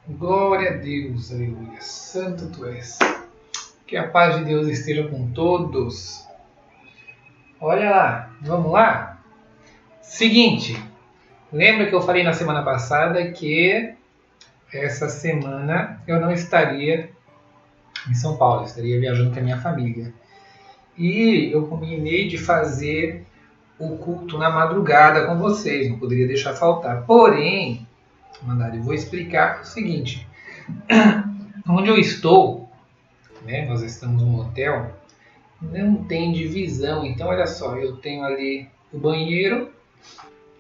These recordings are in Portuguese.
Glória a Deus, aleluia. Santo tu és. Que a paz de Deus esteja com todos. Olha lá, vamos lá? Seguinte, lembra que eu falei na semana passada que essa semana eu não estaria em São Paulo, eu estaria viajando com a minha família. E eu combinei de fazer o culto na madrugada com vocês, não poderia deixar faltar. Porém, eu vou explicar o seguinte. Onde eu estou, né, nós estamos num hotel, não tem divisão. Então, olha só, eu tenho ali o banheiro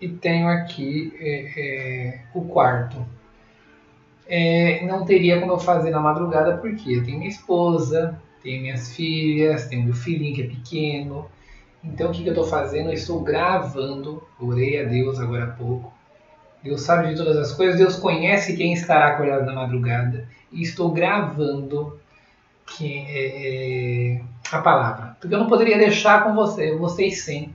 e tenho aqui o quarto. Não teria como eu fazer na madrugada, porque eu tenho minha esposa, tenho minhas filhas, tenho meu filhinho que é pequeno. Então, o que eu estou fazendo? Eu estou gravando, orei a Deus agora há pouco. Deus sabe de todas as coisas, Deus conhece quem estará acordado na madrugada. E estou gravando a palavra. Porque eu não poderia deixar com vocês sem.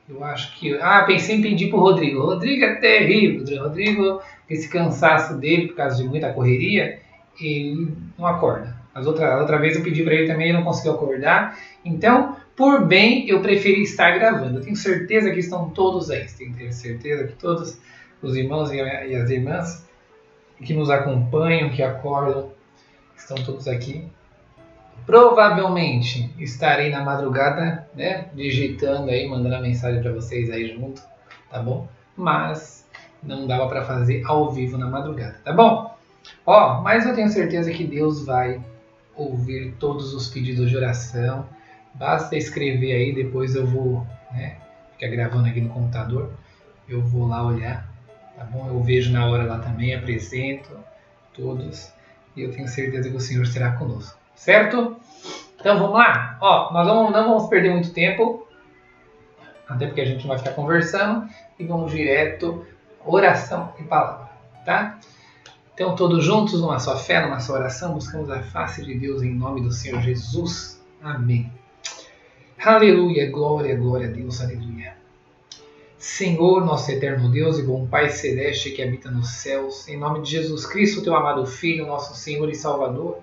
Eu acho que... pensei em pedir para o Rodrigo. O Rodrigo é terrível. O Rodrigo, esse cansaço dele por causa de muita correria, ele não acorda. Outra vez eu pedi para ele também, ele não conseguiu acordar. Então, por bem, eu preferi estar gravando. Eu tenho certeza que estão todos aí. Tenho certeza que todos os irmãos e as irmãs que nos acompanham, que acordam, estão todos aqui. Provavelmente estarei na madrugada, né, digitando aí, mandando a mensagem para vocês aí junto, tá bom? Mas não dava para fazer ao vivo na madrugada, tá bom? Mas eu tenho certeza que Deus vai ouvir todos os pedidos de oração. Basta escrever aí, depois eu vou, né, ficar gravando aqui no computador. Eu vou lá olhar, tá bom? Eu vejo na hora lá também, apresento todos. E eu tenho certeza que o Senhor será conosco. Certo? Então vamos lá. Nós não vamos perder muito tempo, até porque a gente não vai ficar conversando, e vamos direto, oração e palavra, tá? Então todos juntos, numa só fé, numa só oração, buscamos a face de Deus em nome do Senhor Jesus. Amém. Aleluia, glória, glória a Deus, aleluia. Senhor, nosso eterno Deus e bom Pai Celeste que habita nos céus, em nome de Jesus Cristo, teu amado Filho, nosso Senhor e Salvador,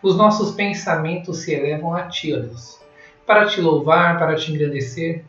os nossos pensamentos se elevam a Ti, ó Deus, para Te louvar, para Te engrandecer,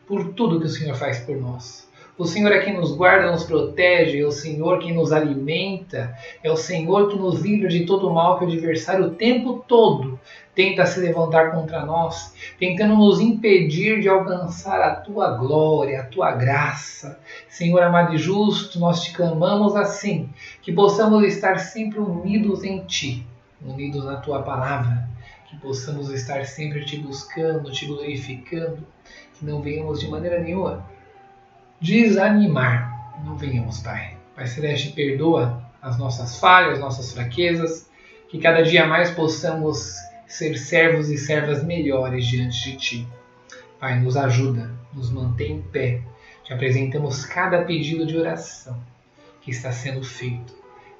por tudo que o Senhor faz por nós. O Senhor é quem nos guarda, nos protege, é o Senhor quem nos alimenta, é o Senhor que nos livra de todo o mal que o adversário o tempo todo tenta se levantar contra nós, tentando nos impedir de alcançar a Tua glória, a Tua graça. Senhor amado e justo, nós Te clamamos assim, que possamos estar sempre unidos em Ti, unidos na Tua palavra, que possamos estar sempre Te buscando, Te glorificando, que não venhamos de maneira nenhuma desanimar. Não venhamos, Pai. Pai Celeste, perdoa as nossas falhas, as nossas fraquezas, que cada dia mais possamos ser servos e servas melhores diante de Ti. Pai, nos ajuda, nos mantém em pé. Te apresentamos cada pedido de oração que está sendo feito.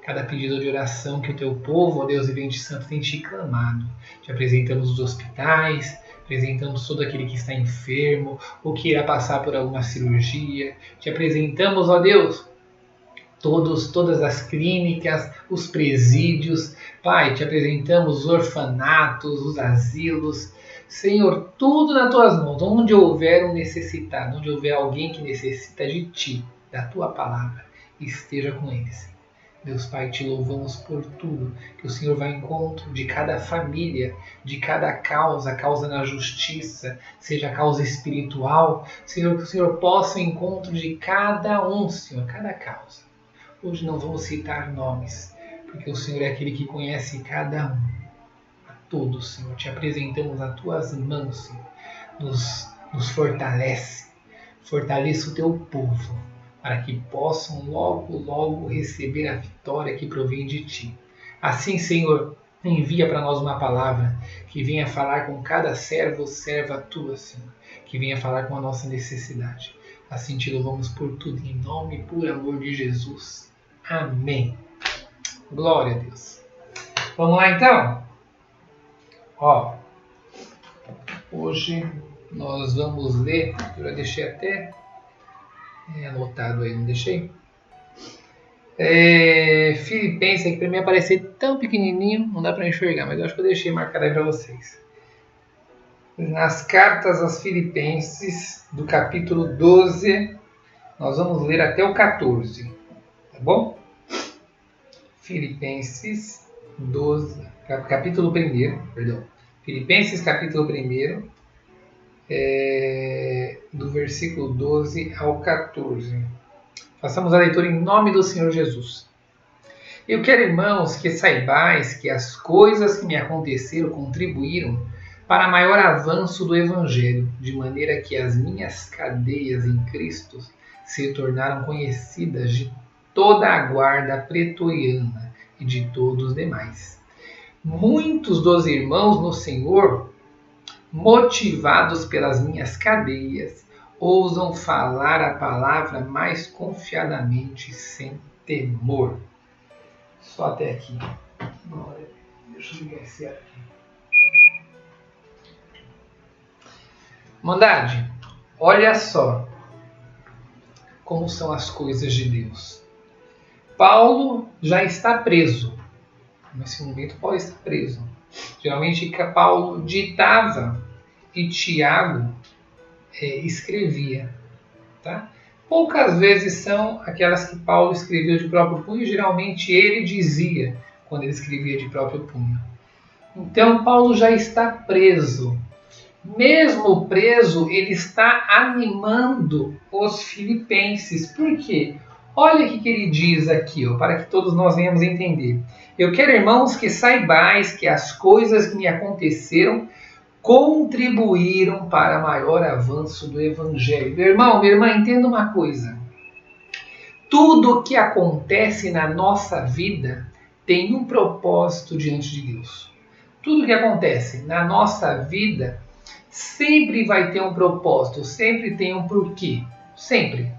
Cada pedido de oração que o Teu povo, ó Deus Vivente Santo, tem Te clamado. Te apresentamos os hospitais, apresentamos todo aquele que está enfermo, ou que irá passar por alguma cirurgia. Te apresentamos, ó Deus, todas as clínicas, os presídios. Pai, te apresentamos os orfanatos, os asilos. Senhor, tudo nas Tuas mãos. Onde houver um necessitado, onde houver alguém que necessita de Ti, da Tua palavra, esteja com eles. Deus Pai, Te louvamos por tudo, que o Senhor vai ao encontro de cada família, de cada causa na justiça, seja a causa espiritual. Senhor, que o Senhor possa ao encontro de cada um, Senhor, cada causa. Hoje não vamos citar nomes, porque o Senhor é aquele que conhece cada um. A todos, Senhor, Te apresentamos as Tuas mãos, Senhor. Nos fortalece, fortaleça o Teu povo, para que possam logo, logo receber a vitória que provém de Ti. Assim, Senhor, envia para nós uma palavra que venha falar com cada servo ou serva Tua, Senhor, que venha falar com a nossa necessidade. Assim Te louvamos por tudo, em nome e por amor de Jesus. Amém. Glória a Deus. Vamos lá, então? Hoje nós vamos ler, eu já deixei até anotado aí, não deixei? Filipenses, aqui para mim aparecer tão pequenininho, não dá para enxergar, mas eu acho que eu deixei marcado aí para vocês. Nas cartas aos Filipenses, do capítulo 12, nós vamos ler até o 14, tá bom? Filipenses 12, capítulo 1, perdão. Filipenses capítulo 1, do versículo 12 ao 14. Façamos a leitura em nome do Senhor Jesus. Eu quero, irmãos, que saibais que as coisas que me aconteceram contribuíram para maior avanço do Evangelho, de maneira que as minhas cadeias em Cristo se tornaram conhecidas de toda a guarda pretoriana e de todos os demais. Muitos dos irmãos no Senhor, motivados pelas minhas cadeias, ousam falar a palavra mais confiadamente, sem temor. Só até aqui. Deixa eu ligar esse ar aqui. Mandade, olha só como são as coisas de Deus. Paulo já está preso. Nesse momento, Paulo está preso. Geralmente, Paulo ditava e Tiago escrevia. Tá? Poucas vezes são aquelas que Paulo escreveu de próprio punho, geralmente ele dizia quando ele escrevia de próprio punho. Então, Paulo já está preso. Mesmo preso, ele está animando os filipenses. Por quê? Olha o que ele diz aqui, para que todos nós venhamos entender. Eu quero, irmãos, que saibais que as coisas que me aconteceram contribuíram para maior avanço do Evangelho. Meu irmão, minha irmã, entenda uma coisa. Tudo o que acontece na nossa vida tem um propósito diante de Deus. Tudo o que acontece na nossa vida sempre vai ter um propósito, sempre tem um porquê. Sempre.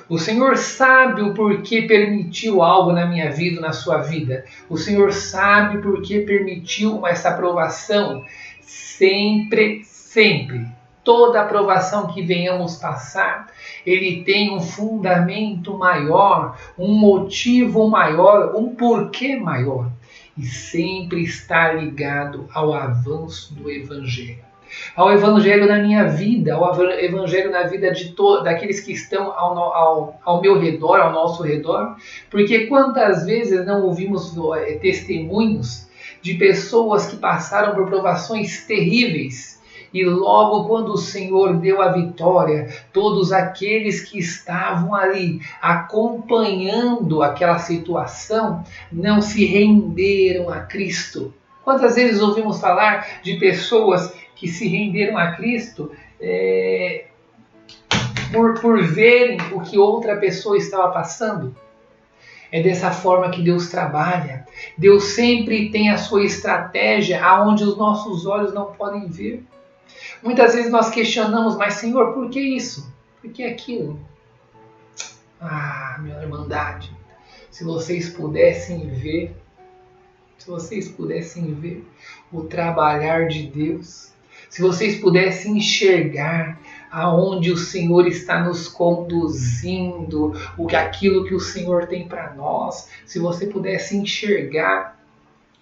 O Senhor sabe o porquê permitiu algo na minha vida, na sua vida. O Senhor sabe por que permitiu essa aprovação. Sempre, sempre. Toda aprovação que venhamos passar, ele tem um fundamento maior, um motivo maior, um porquê maior. E sempre está ligado ao avanço do Evangelho. Ao Evangelho na minha vida, ao Evangelho na vida daqueles que estão ao meu redor, ao nosso redor. Porque quantas vezes não ouvimos testemunhos de pessoas que passaram por provações terríveis e logo quando o Senhor deu a vitória, todos aqueles que estavam ali acompanhando aquela situação não se renderam a Cristo. Quantas vezes ouvimos falar de pessoas que se renderam a Cristo por verem o que outra pessoa estava passando? É dessa forma que Deus trabalha. Deus sempre tem a sua estratégia aonde os nossos olhos não podem ver. Muitas vezes nós questionamos, mas Senhor, por que isso? Por que aquilo? Ah, minha irmandade, se vocês pudessem ver o trabalhar de Deus, se vocês pudessem enxergar aonde o Senhor está nos conduzindo, aquilo que o Senhor tem para nós, se você pudesse enxergar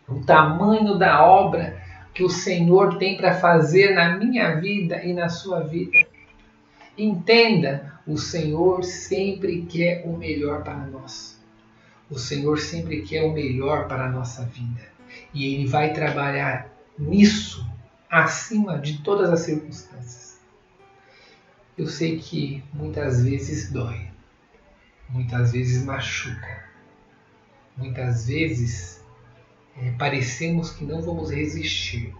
o tamanho da obra que o Senhor tem para fazer na minha vida e na sua vida. Entenda, o Senhor sempre quer o melhor para nós. O Senhor sempre quer o melhor para a nossa vida. E Ele vai trabalhar nisso acima de todas as circunstâncias. Eu sei que muitas vezes dói, muitas vezes machuca, muitas vezes parecemos que não vamos resistir,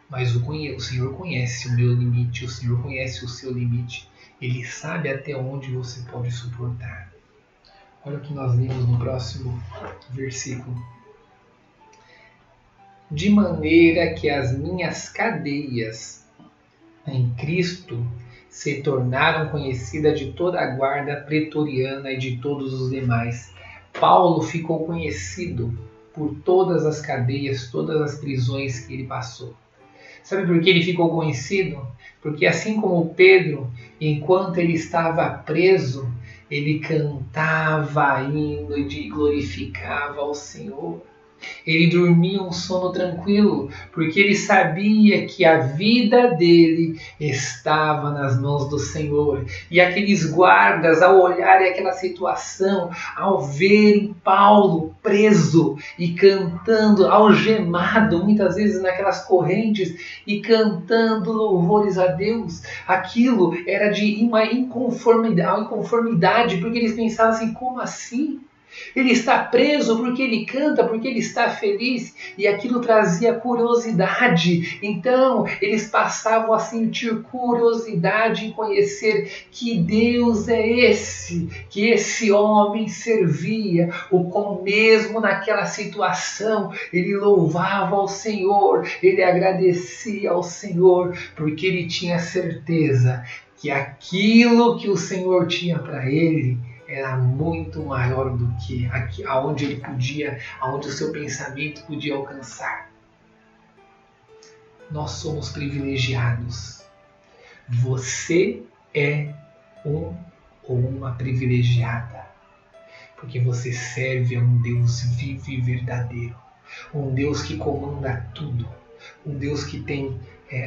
mas o Senhor conhece o meu limite, o Senhor conhece o seu limite, Ele sabe até onde você pode suportar. Olha o que nós lemos no próximo versículo. De maneira que as minhas cadeias em Cristo se tornaram conhecidas de toda a guarda pretoriana e de todos os demais. Paulo ficou conhecido por todas as cadeias, todas as prisões que ele passou. Sabe por que ele ficou conhecido? Porque assim como Pedro, enquanto ele estava preso, ele cantava hino e glorificava ao Senhor. Ele dormia um sono tranquilo, porque ele sabia que a vida dele estava nas mãos do Senhor. E aqueles guardas, ao olharem aquela situação, ao verem Paulo preso e cantando, algemado, muitas vezes naquelas correntes, e cantando louvores a Deus, aquilo era de uma inconformidade, porque eles pensavam assim, como assim? Ele está preso porque ele canta, porque ele está feliz, e aquilo trazia curiosidade. Então, eles passavam a sentir curiosidade em conhecer que Deus é esse, que esse homem servia, o qual mesmo naquela situação, ele louvava ao Senhor, ele agradecia ao Senhor, porque ele tinha certeza que aquilo que o Senhor tinha para ele era muito maior do que aonde ele podia, aonde o seu pensamento podia alcançar. Nós somos privilegiados. Você é um ou uma privilegiada, porque você serve a um Deus vivo e verdadeiro, um Deus que comanda tudo, um Deus que tem,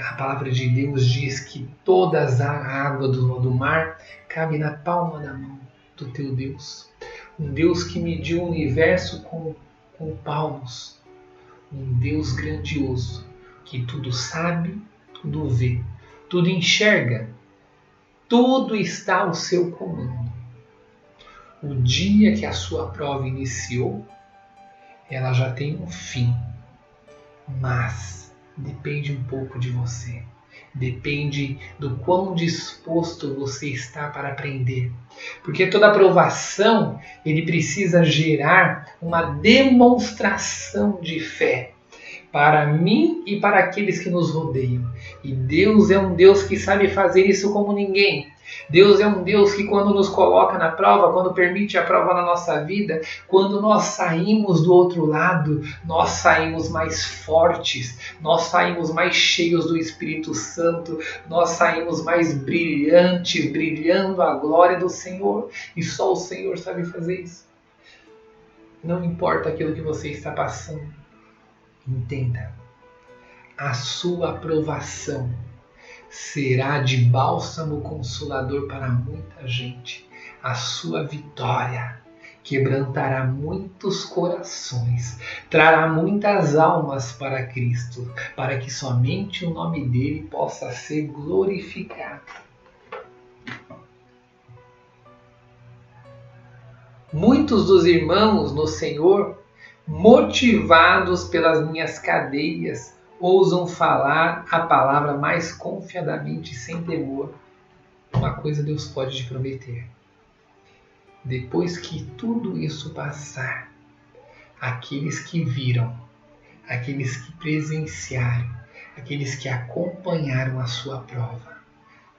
a palavra de Deus diz que toda a água do mar cabe na palma da mão do teu Deus. Um Deus que mediu o universo com palmos. Um Deus grandioso que tudo sabe, tudo vê, tudo enxerga. Tudo está ao seu comando. O dia que a sua prova iniciou, ela já tem um fim. Mas depende um pouco de você. Depende do quão disposto você está para aprender. Porque toda aprovação, ele precisa gerar uma demonstração de fé para mim e para aqueles que nos rodeiam. E Deus é um Deus que sabe fazer isso como ninguém. Deus é um Deus que quando nos coloca na prova, quando permite a prova na nossa vida, quando nós saímos do outro lado, nós saímos mais fortes, nós saímos mais cheios do Espírito Santo, nós saímos mais brilhantes, brilhando a glória do Senhor. E só o Senhor sabe fazer isso. Não importa aquilo que você está passando, entenda, a sua aprovação será de bálsamo consolador para muita gente. A sua vitória quebrantará muitos corações, trará muitas almas para Cristo, para que somente o nome dele possa ser glorificado. Muitos dos irmãos no Senhor, motivados pelas minhas cadeias, ousam falar a palavra mais confiadamente, sem temor. Uma coisa Deus pode te prometer. Depois que tudo isso passar, aqueles que viram, aqueles que presenciaram, aqueles que acompanharam a sua prova,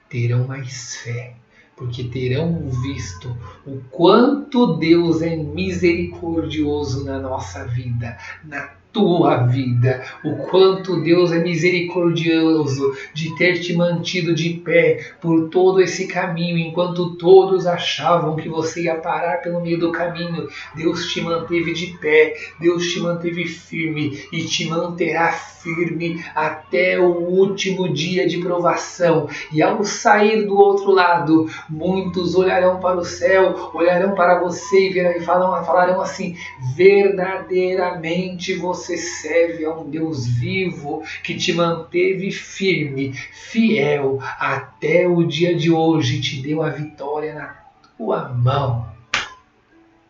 terão mais fé, porque terão visto o quanto Deus é misericordioso na nossa vida, na tua vida, o quanto Deus é misericordioso de ter te mantido de pé por todo esse caminho, enquanto todos achavam que você ia parar pelo meio do caminho. Deus te manteve de pé, Deus te manteve firme e te manterá firme até o último dia de provação. E ao sair do outro lado, muitos olharão para o céu, olharão para você e falarão assim: verdadeiramente você serve a um Deus vivo que te manteve firme, fiel até o dia de hoje e te deu a vitória na tua mão.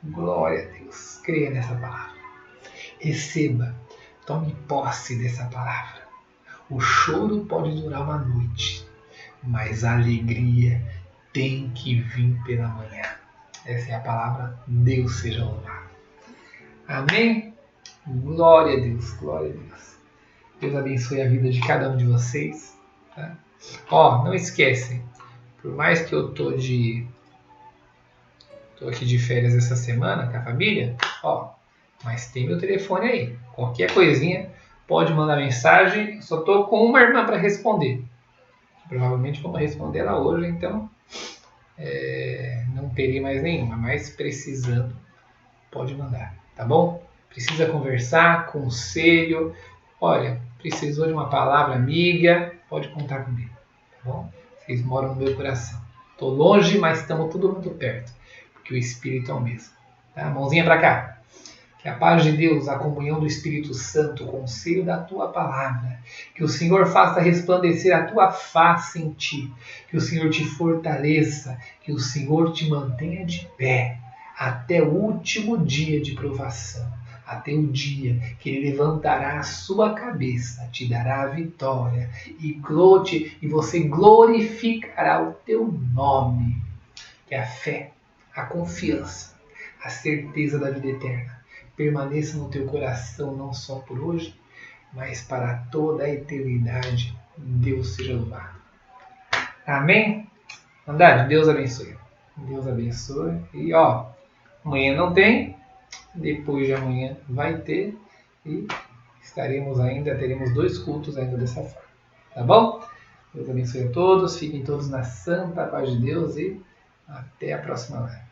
Glória a Deus. Creia nessa palavra. Receba. Tome posse dessa palavra. O choro pode durar uma noite, mas a alegria tem que vir pela manhã. Essa é a palavra. Deus seja louvado. Amém? Glória a Deus, glória a Deus. Deus abençoe a vida de cada um de vocês. Tá? Não esquece, por mais que eu tô aqui de férias essa semana com a família, mas tem meu telefone aí. Qualquer coisinha, pode mandar mensagem. Só tô com uma irmã para responder. Provavelmente vamos responder ela hoje, então não terei mais nenhuma, mas precisando, pode mandar, tá bom? Precisa conversar, conselho, olha, precisou de uma palavra amiga, pode contar comigo, tá bom? Vocês moram no meu coração. Estou longe, mas estamos tudo muito perto, porque o Espírito é o mesmo, tá? Mãozinha para cá. Que a paz de Deus, a comunhão do Espírito Santo, o conselho da tua palavra, que o Senhor faça resplandecer a tua face em ti, que o Senhor te fortaleça, que o Senhor te mantenha de pé até o último dia de provação, até o dia que Ele levantará a sua cabeça, te dará a vitória e você glorificará o teu nome. Que a fé, a confiança, a certeza da vida eterna permaneça no teu coração não só por hoje, mas para toda a eternidade. Deus seja louvado. Amém? Andade, Deus abençoe. Deus abençoe. E amanhã não tem, depois de amanhã vai ter e teremos 2 cultos ainda dessa forma. Tá bom? Deus abençoe a todos, fiquem todos na santa paz de Deus e até a próxima live.